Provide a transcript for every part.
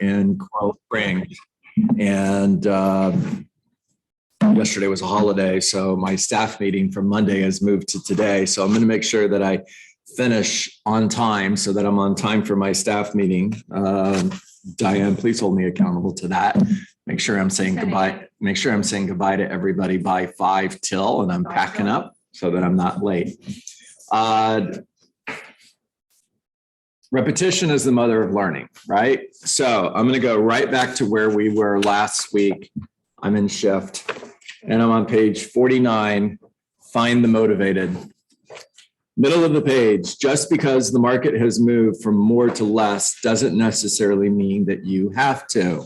in Coral Springs. And yesterday was a holiday, so my staff meeting from Monday has moved to today. So I'm going to make sure that I finish on time so that I'm on time for my staff meeting. Diane, please hold me accountable to that. Make sure I'm saying goodbye. Make sure I'm saying goodbye to everybody by 5 till, and I'm packing up so that I'm not late. Repetition is the mother of learning, right? So I'm going to go right back to where we were last week. I'm in shift and I'm on page 49. Find the motivated. Middle of the page. Just because the market has moved from more to less doesn't necessarily mean that you have to.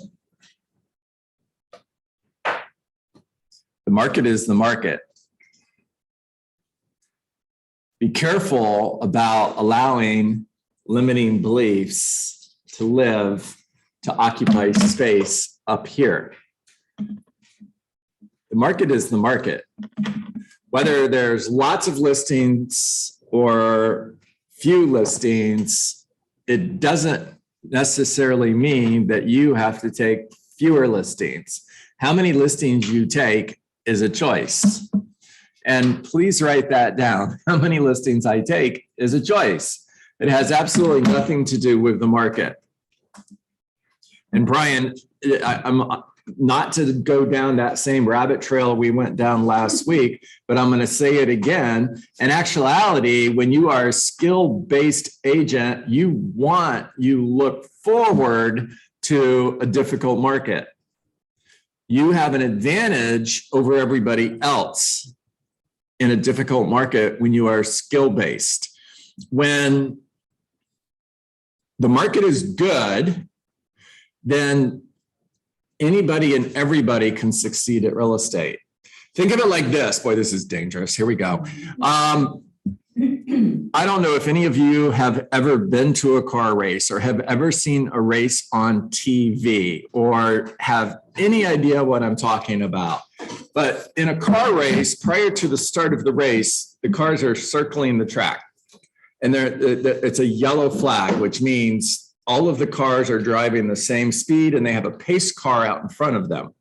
The market is the market. Be careful about allowing limiting beliefs to live, to occupy space up here. The market is the market. Whether there's lots of listings or few listings, it doesn't necessarily mean that you have to take fewer listings. How many listings you take is a choice. And please write that down. How many listings I take is a choice. It has absolutely nothing to do with the market. And Brian, I'm not to go down that same rabbit trail we went down last week, but I'm going to say it again. In actuality, when you are a skill-based agent, you look forward to a difficult market. You have an advantage over everybody else in a difficult market when you are skill-based. When the market is good, then anybody and everybody can succeed at real estate. Think of it like this. Boy, this is dangerous. Here we go. I don't know if any of you have ever been to a car race or have ever seen a race on TV or have any idea what I'm talking about. But in a car race, prior to the start of the race, the cars are circling the track. And it's a yellow flag, which means all of the cars are driving the same speed and they have a pace car out in front of them.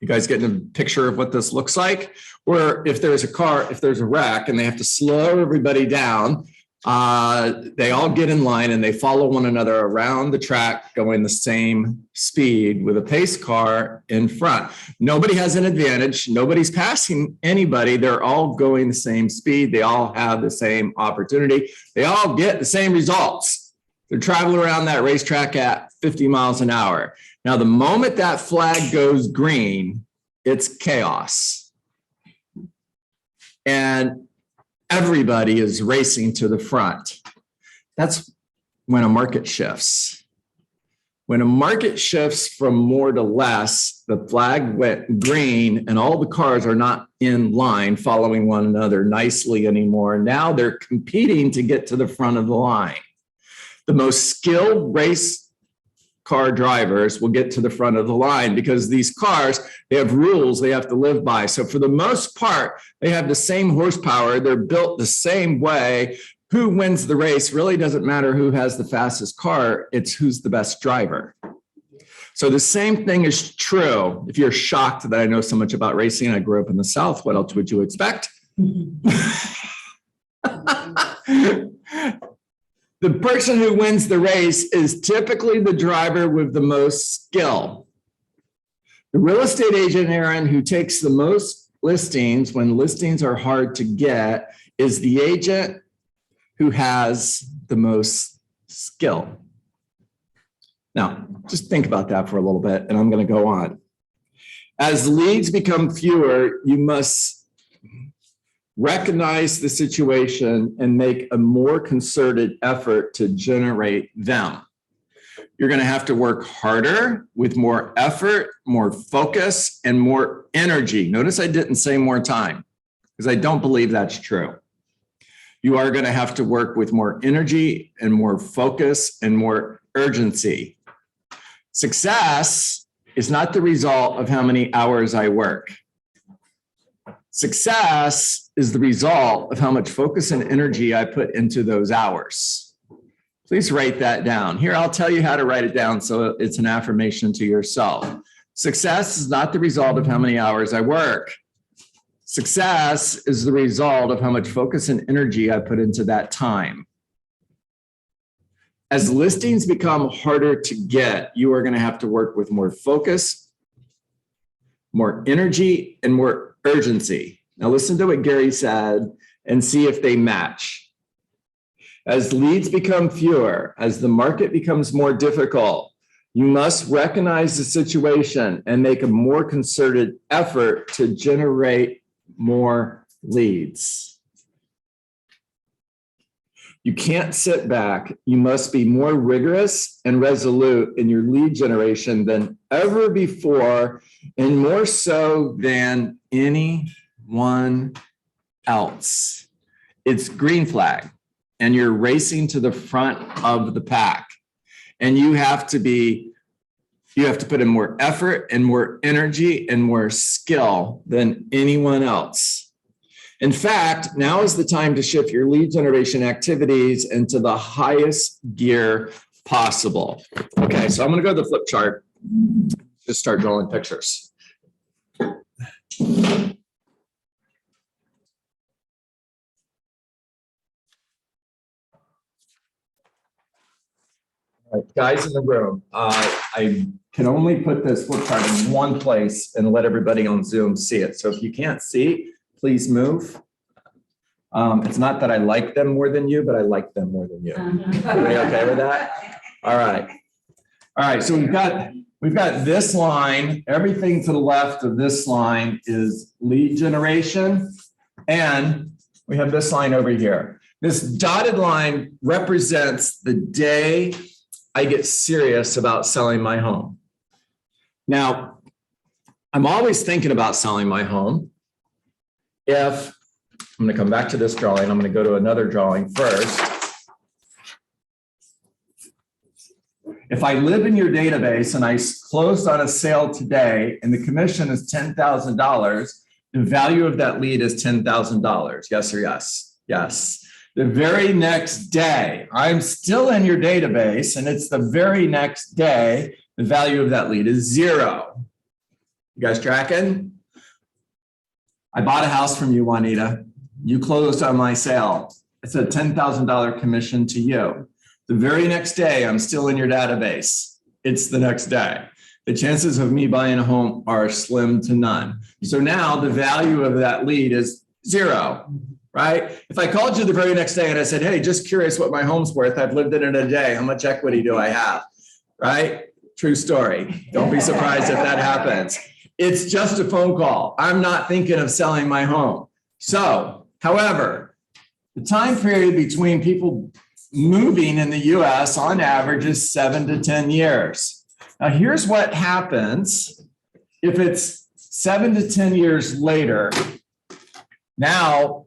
You guys getting a picture of what this looks like? Or if there's a wreck and they have to slow everybody down, they all get in line and they follow one another around the track going the same speed with a pace car in front. Nobody has an advantage. Nobody's passing anybody. They're all going the same speed. They all have the same opportunity. They all get the same results. They're traveling around that racetrack at 50 miles an hour. Now, the moment that flag goes green, it's chaos. And everybody is racing to the front. That's when a market shifts. When a market shifts from more to less, the flag went green and all the cars are not in line following one another nicely anymore. Now they're competing to get to the front of the line. The most skilled race car drivers will get to the front of the line because these cars, they have rules they have to live by. So for the most part, they have the same horsepower. They're built the same way. Who wins the race really doesn't matter who has the fastest car. It's who's the best driver. So the same thing is true. If you're shocked that I know so much about racing, I grew up in the South. What else would you expect? The person who wins the race is typically the driver with the most skill. The real estate agent, Aaron, who takes the most listings when listings are hard to get is the agent who has the most skill. Now, just think about that for a little bit, and I'm going to go on. As leads become fewer, you must recognize the situation and make a more concerted effort to generate them. You're going to have to work harder with more effort, more focus, and more energy. Notice I didn't say more time because I don't believe that's true. You are going to have to work with more energy and more focus and more urgency. Success is not the result of how many hours I work. Success is the result of how much focus and energy I put into those hours. Please write that down. Here, I'll tell you how to write it down so it's an affirmation to yourself. Success is not the result of how many hours I work. Success is the result of how much focus and energy I put into that time. As listings become harder to get, you are going to have to work with more focus, more energy, and more urgency. Now listen to what Gary said and see if they match. As leads become fewer, as the market becomes more difficult, you must recognize the situation and make a more concerted effort to generate more leads. You can't sit back. You must be more rigorous and resolute in your lead generation than ever before, and more so than anyone else. It's green flag, and you're racing to the front of the pack. And you have to put in more effort and more energy and more skill than anyone else. In fact, now is the time to shift your lead generation activities into the highest gear possible. Okay, so I'm going to go to the flip chart. Just start drawing pictures. All right, guys in the room, I can only put this flip chart in one place and let everybody on Zoom see it. So if you can't see, please move. It's not that I like them more than you, but I like them more than you. Everybody okay with that? All right. All right, so we've got this line. Everything to the left of this line is lead generation. And we have this line over here. This dotted line represents the day I get serious about selling my home. Now, I'm always thinking about selling my home. I'm going to come back to this drawing. I'm going to go to another drawing first. If I live in your database and I closed on a sale today and the commission is $10,000, the value of that lead is $10,000. Yes or yes? Yes. The very next day, I'm still in your database, and it's the very next day, the value of that lead is zero. You guys tracking? I bought a house from you, Juanita. You closed on my sale. It's a $10,000 commission to you. The very next day, I'm still in your database. It's the next day. The chances of me buying a home are slim to none. So now the value of that lead is zero. Right? If I called you the very next day and I said, hey, just curious what my home's worth. I've lived in it a day. How much equity do I have? Right? True story. Don't be surprised if that happens. It's just a phone call. I'm not thinking of selling my home. So, however, the time period between people moving in the US on average is 7 to 10 years. Now, here's what happens if it's 7 to 10 years later. Now,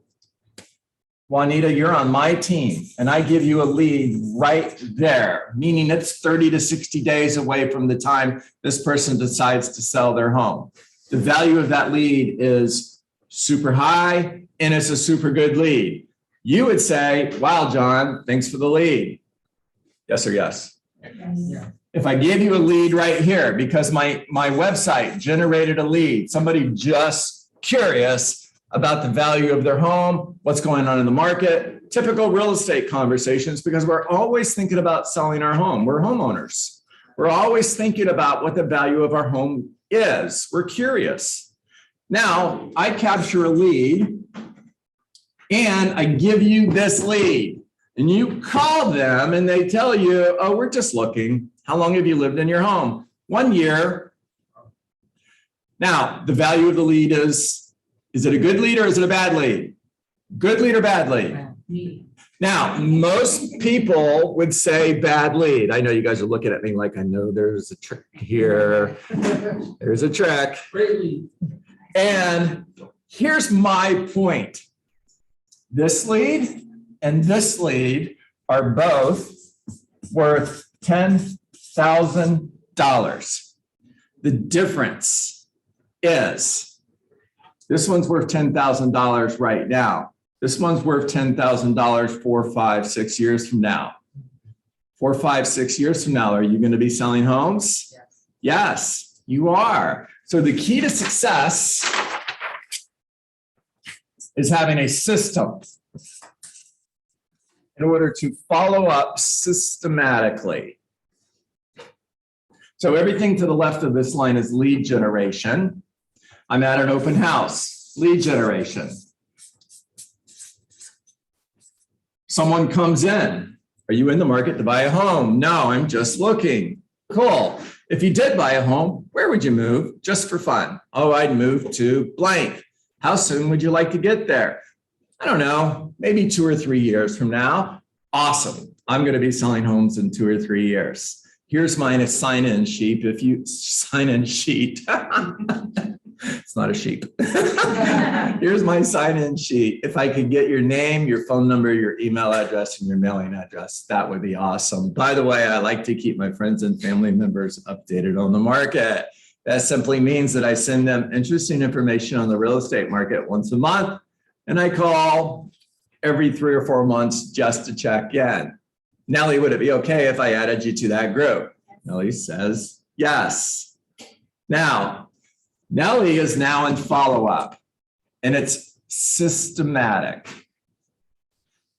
Juanita, you're on my team, and I give you a lead right there, meaning it's 30 to 60 days away from the time this person decides to sell their home. The value of that lead is super high, and it's a super good lead. You would say, wow, John, thanks for the lead. Yes or yes? Yes. If I give you a lead right here, because my website generated a lead, somebody just curious about the value of their home, what's going on in the market, typical real estate conversations, because we're always thinking about selling our home. We're homeowners. We're always thinking about what the value of our home is. We're curious. Now, I capture a lead and I give you this lead, and you call them and they tell you, oh, we're just looking. How long have you lived in your home? 1 year. Now, the value of the lead is it a good lead or is it a bad lead? Good lead or bad lead? Now, most people would say bad lead. I know you guys are looking at me like I know there's a trick here. There's a trick. Great lead. And here's my point. This lead and this lead are both worth $10,000. The difference is this one's worth $10,000 right now. This one's worth $10,000 4, 5, 6 years from now. 4, 5, 6 years from now, are you going to be selling homes? Yes. Yes, you are. So the key to success is having a system in order to follow up systematically. So everything to the left of this line is lead generation. I'm at an open house, lead generation. Someone comes in. Are you in the market to buy a home? No, I'm just looking. Cool. If you did buy a home, where would you move just for fun? Oh, I'd move to blank. How soon would you like to get there? I don't know, maybe 2 or 3 years from now. Awesome. I'm going to be selling homes in 2 or 3 years. Here's my sign-in sheet. If you sign-in sheet, it's not a sheep. Here's my sign-in sheet. If I could get your name, your phone number, your email address, and your mailing address, that would be awesome. By the way, I like to keep my friends and family members updated on the market. That simply means that I send them interesting information on the real estate market once a month, and I call every 3 or 4 months just to check in. Nellie, would it be okay if I added you to that group? Nellie says yes. Now, Nellie is now in follow-up, and it's systematic.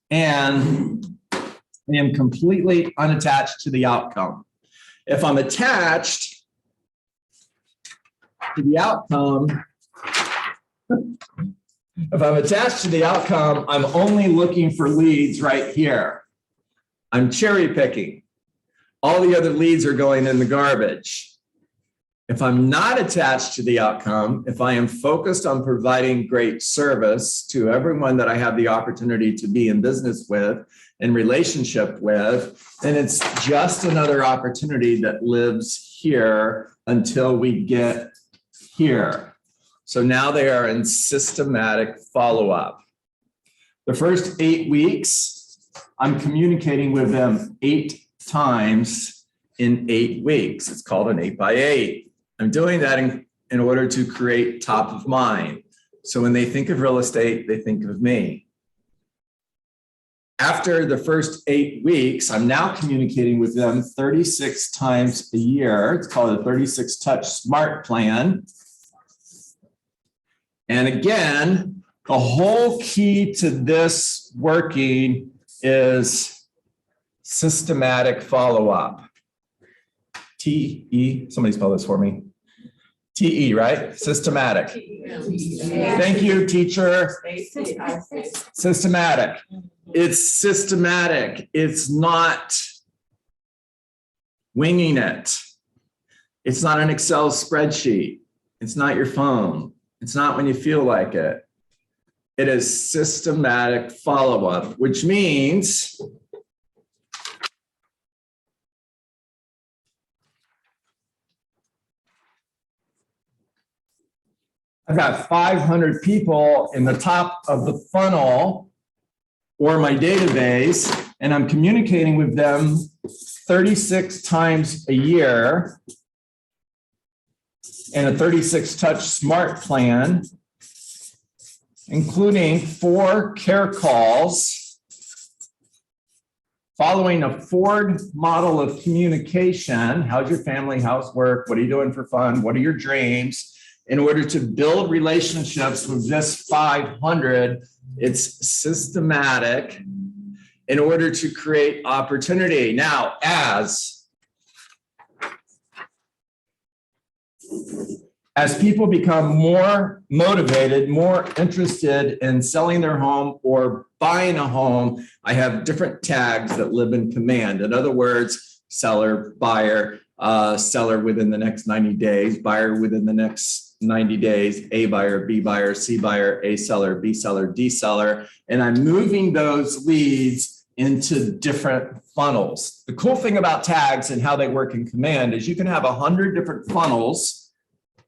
And I am completely unattached to the outcome. If I'm attached to the outcome, I'm only looking for leads right here. I'm cherry picking. All the other leads are going in the garbage. If I'm not attached to the outcome, if I am focused on providing great service to everyone that I have the opportunity to be in business with and relationship with, then it's just another opportunity that lives here until we get here. So now they are in systematic follow-up. The first 8 weeks, I'm communicating with them 8 times in 8 weeks. It's called an 8x8. I'm doing that in order to create top of mind. So when they think of real estate, they think of me. After the first 8 weeks, I'm now communicating with them 36 times a year. It's called a 36 touch SMART plan. And again, the whole key to this working is systematic follow-up. T-E, somebody spell this for me. T-E, right? Systematic. Thank you, teacher. Systematic. It's systematic. It's not winging it. It's not an Excel spreadsheet. It's not your phone. It's not when you feel like it. It is systematic follow-up, which means I've got 500 people in the top of the funnel or my database, and I'm communicating with them 36 times a year in a 36 touch SMART plan, including 4 care calls, following a Ford model of communication. How's your family? How's work? What are you doing for fun? What are your dreams? In order to build relationships with this 500, it's systematic in order to create opportunity. Now, as people become more motivated, more interested in selling their home or buying a home, I have different tags that live in command. In other words, seller, buyer, seller within the next 90 days, buyer within the next 90 days, A buyer, B buyer, C buyer, A seller, B seller, D seller. And I'm moving those leads into different funnels. The cool thing about tags and how they work in command is you can have 100 different funnels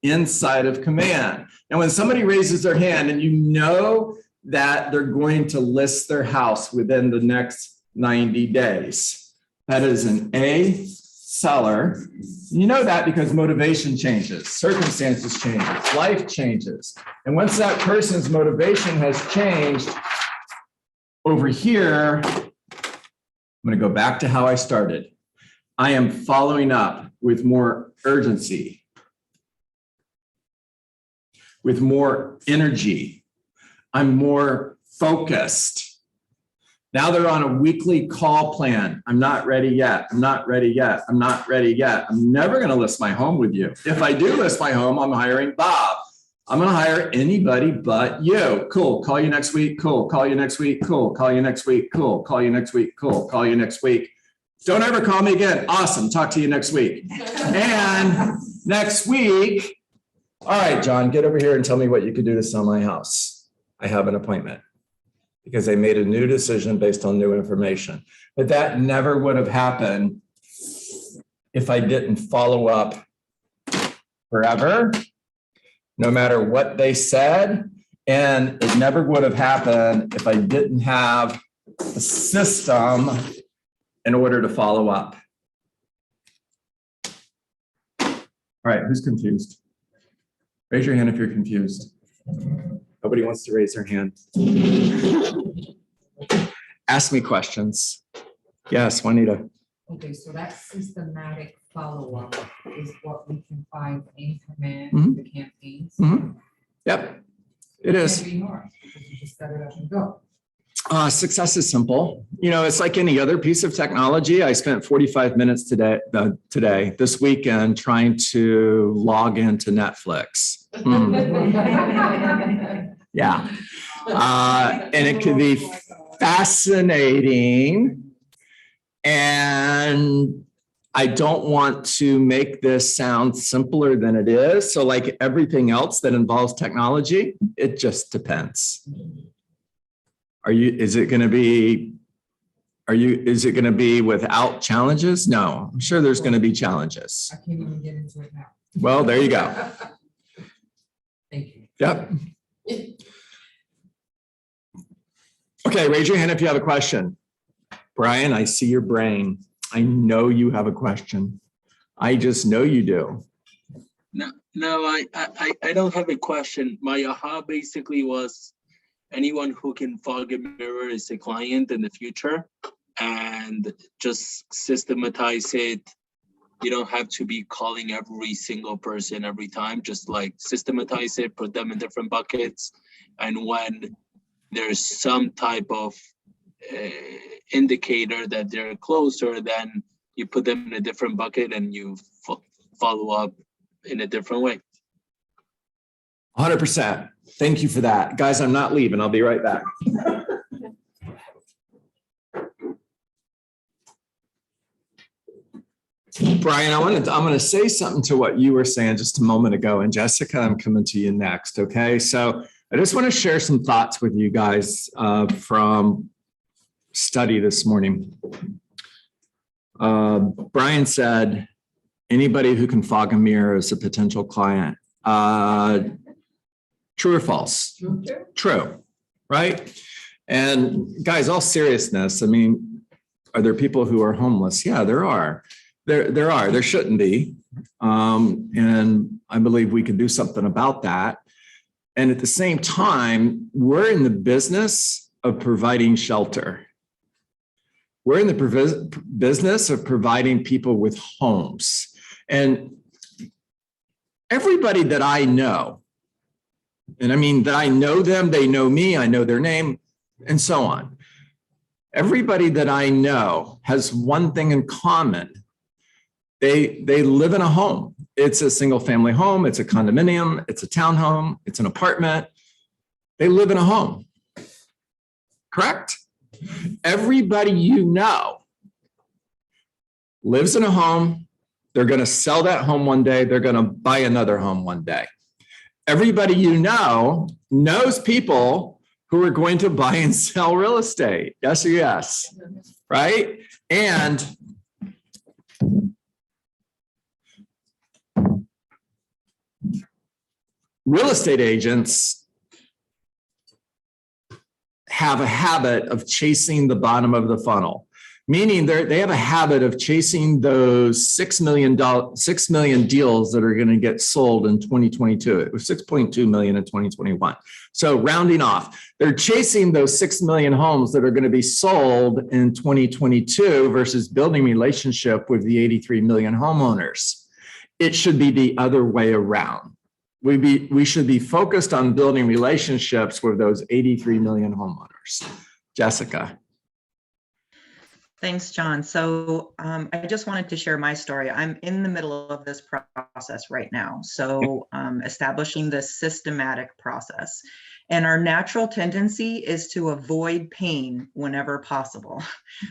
inside of command. And when somebody raises their hand and you know that they're going to list their house within the next 90 days, that is an A seller. You know that because motivation changes, circumstances changes, life changes. And once that person's motivation has changed over here, I'm going to go back to how I started. I am following up with more urgency, with more energy. I'm more focused. Now they're on a weekly call plan. I'm not ready yet. I'm not ready yet. I'm not ready yet. I'm never going to list my home with you. If I do list my home, I'm hiring Bob. I'm going to hire anybody but you. Cool. Call you next week. Cool. Call you next week. Cool. Call you next week. Cool. Call you next week. Cool. Call you next week. Don't ever call me again. Awesome. Talk to you next week. And next week, all right, John, get over here and tell me what you could do to sell my house. I have an appointment. Because they made a new decision based on new information. But that never would have happened if I didn't follow up forever, no matter what they said. And it never would have happened if I didn't have a system in order to follow up. All right, who's confused? Raise your hand if you're confused. Nobody wants to raise their hand. Ask me questions. Yes, Juanita. Okay, so that systematic follow-up is what we can find in command, the campaigns. Yep, it is. Can't be hard because you just set it up and go. Success is simple. You know, it's like any other piece of technology. I spent 45 minutes this weekend, trying to log into Netflix. Yeah. And it could be fascinating. And I don't want to make this sound simpler than it is. So like everything else that involves technology, it just depends. Is it going to be without challenges? No, I'm sure there's going to be challenges. I can't even get into it now. Well, there you go. Thank you. Yep. Okay, raise your hand if you have a question. Brian, I see your brain. I know you have a question. I just know you do. No, I don't have a question. My aha basically was anyone who can fog a mirror is a client in the future, and just systematize it. You don't have to be calling every single person every time, just like systematize it, put them in different buckets. And when there's some type of indicator that they're closer, then you put them in a different bucket and you follow up in a different way. 100%. Thank you for that. Guys, I'm not leaving. I'll be right back. Brian, I'm going to say something to what you were saying just a moment ago. And Jessica, I'm coming to you next. Okay. So I just want to share some thoughts with you guys from study this morning. Brian said, anybody who can fog a mirror is a potential client. True or false? True, right? And guys, all seriousness, I mean, are there people who are homeless? Yeah, there are. There are. There shouldn't be. And I believe we can do something about that. And at the same time, we're in the business of providing shelter. We're in the business of providing people with homes. And everybody that I know, and I mean that I know them, they know me, I know their name, and so on. Everybody that I know has one thing in common. They live in a home. It's a single family home, it's a condominium, it's a townhome, it's an apartment. They live in a home. Correct? Everybody you know lives in a home. They're going to sell that home one day. They're going to buy another home one day. Everybody you know knows people who are going to buy and sell real estate. Yes or yes, right? And real estate agents have a habit of chasing the bottom of the funnel. Meaning they have a habit of chasing those $6 million deals that are going to get sold in 2022. It was 6.2 million in 2021. So rounding off, they're chasing those 6 million homes that are going to be sold in 2022 versus building relationship with the 83 million homeowners. It should be the other way around. We should be focused on building relationships with those 83 million homeowners. Jessica. Thanks, John. So I just wanted to share my story. I'm in the middle of this process right now. So establishing this systematic process. And our natural tendency is to avoid pain whenever possible,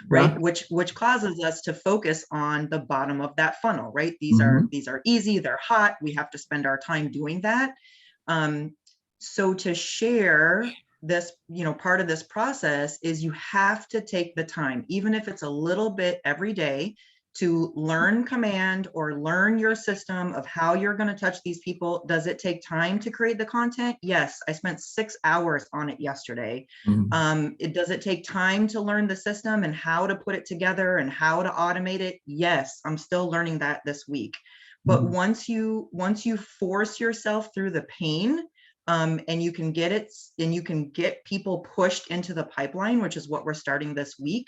right? Yeah. Which causes us to focus on the bottom of that funnel, right? These are easy, they're hot. We have to spend our time doing that. So to share this, part of this process is you have to take the time, even if it's a little bit every day, to learn command or learn your system of how you're going to touch these people. Does it take time to create the content? Yes, I spent 6 hours on it yesterday. Does it take time to learn the system and how to put it together and how to automate it? Yes, I'm still learning that this week. But once you force yourself through the pain, and you can get it, and you can get people pushed into the pipeline, which is what we're starting this week.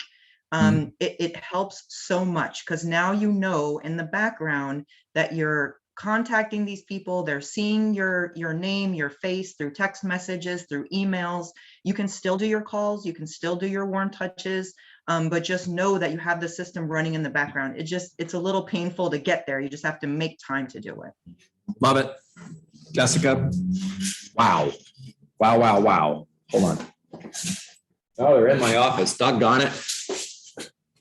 It helps so much because now in the background that you're contacting these people, they're seeing your name, your face through text messages, through emails. You can still do your calls, you can still do your warm touches, but just know that you have the system running in the background. It's a little painful to get there. You just have to make time to do it. Love it. Jessica. Wow. Hold on. Oh, they're in my office. Doggone it.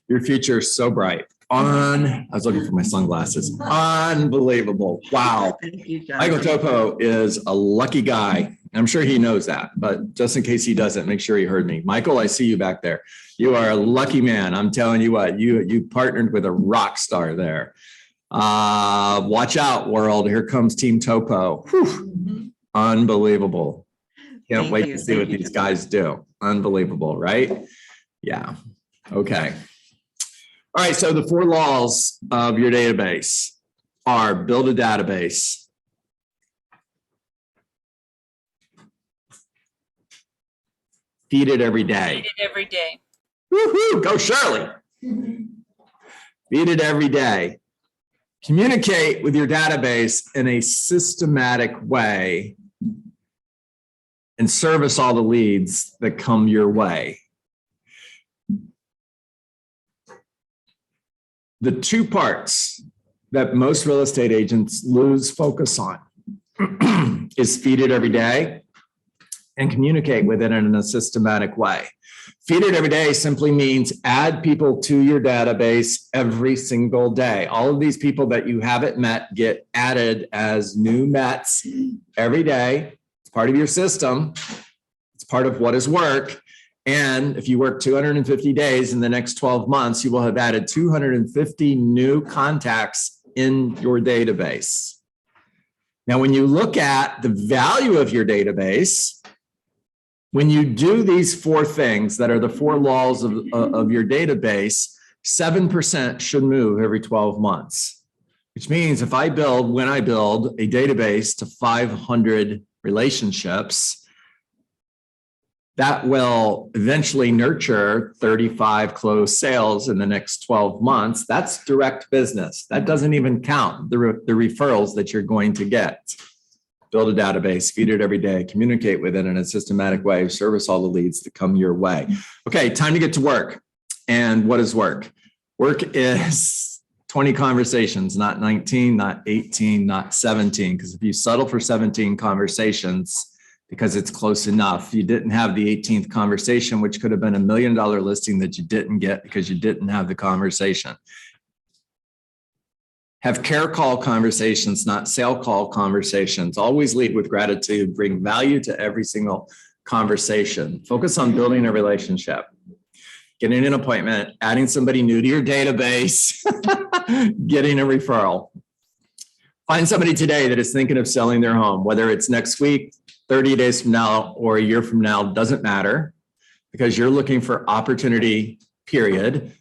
Your future is so bright. I was looking for my sunglasses. Unbelievable. Wow. Thank you, John. Michael Topo is a lucky guy. I'm sure he knows that, but just in case he doesn't, make sure he heard me. Michael, I see you back there. You are a lucky man. I'm telling you what, you partnered with a rock star there. Watch out, world. Here comes Team Topo. Unbelievable. Can't wait to see what these guys do. Unbelievable, right? Yeah. Okay. All right. So the 4 laws of your database are: build a database, feed it every day. Feed it every day. Woohoo! Go Shirley. Feed it every day. Communicate with your database in a systematic way and service all the leads that come your way. The 2 parts that most real estate agents lose focus on is feed it every day and communicate with it in a systematic way. Feed it every day simply means add people to your database every single day. All of these people that you haven't met get added as new Mets every day. It's part of your system. It's part of what is work. And if you work 250 days in the next 12 months, you will have added 250 new contacts in your database. Now, when you look at the value of your database, when you do these 4 things that are the 4 laws of your database, 7% should move every 12 months, which means when I build a database to 500 relationships, that will eventually nurture 35 closed sales in the next 12 months. That's direct business. That doesn't even count the referrals that you're going to get. Build a database, feed it every day, communicate with it in a systematic way, service all the leads that come your way. Okay, time to get to work. And what is work? Work is 20 conversations, not 19, not 18, not 17. Because if you settle for 17 conversations, because it's close enough, you didn't have the 18th conversation, which could have been $1 million listing that you didn't get because you didn't have the conversation. Have care call conversations, not sale call conversations. Always lead with gratitude, bring value to every single conversation. Focus on building a relationship, getting an appointment, adding somebody new to your database, getting a referral. Find somebody today that is thinking of selling their home, whether it's next week, 30 days from now, or a year from now, doesn't matter, because you're looking for opportunity, period.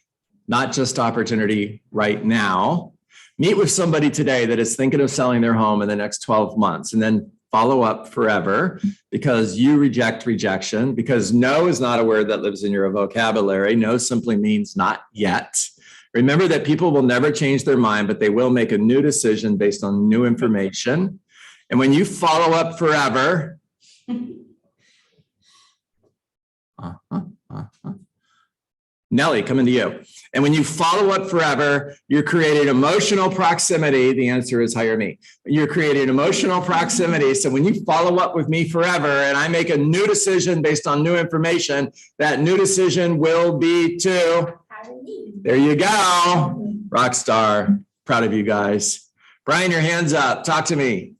not just opportunity right now. Meet with somebody today that is thinking of selling their home in the next 12 months, and then follow up forever, because you reject rejection, because no is not a word that lives in your vocabulary. No simply means not yet. Remember that people will never change their mind, but they will make a new decision based on new information. And when you follow up forever, Nellie, coming to you. And when you follow up forever, you're creating emotional proximity. The answer is hire me. You're creating emotional proximity. So when you follow up with me forever and I make a new decision based on new information, that new decision will be to, there you go. Rock star. Proud of you guys. Brian, your hands up. Talk to me.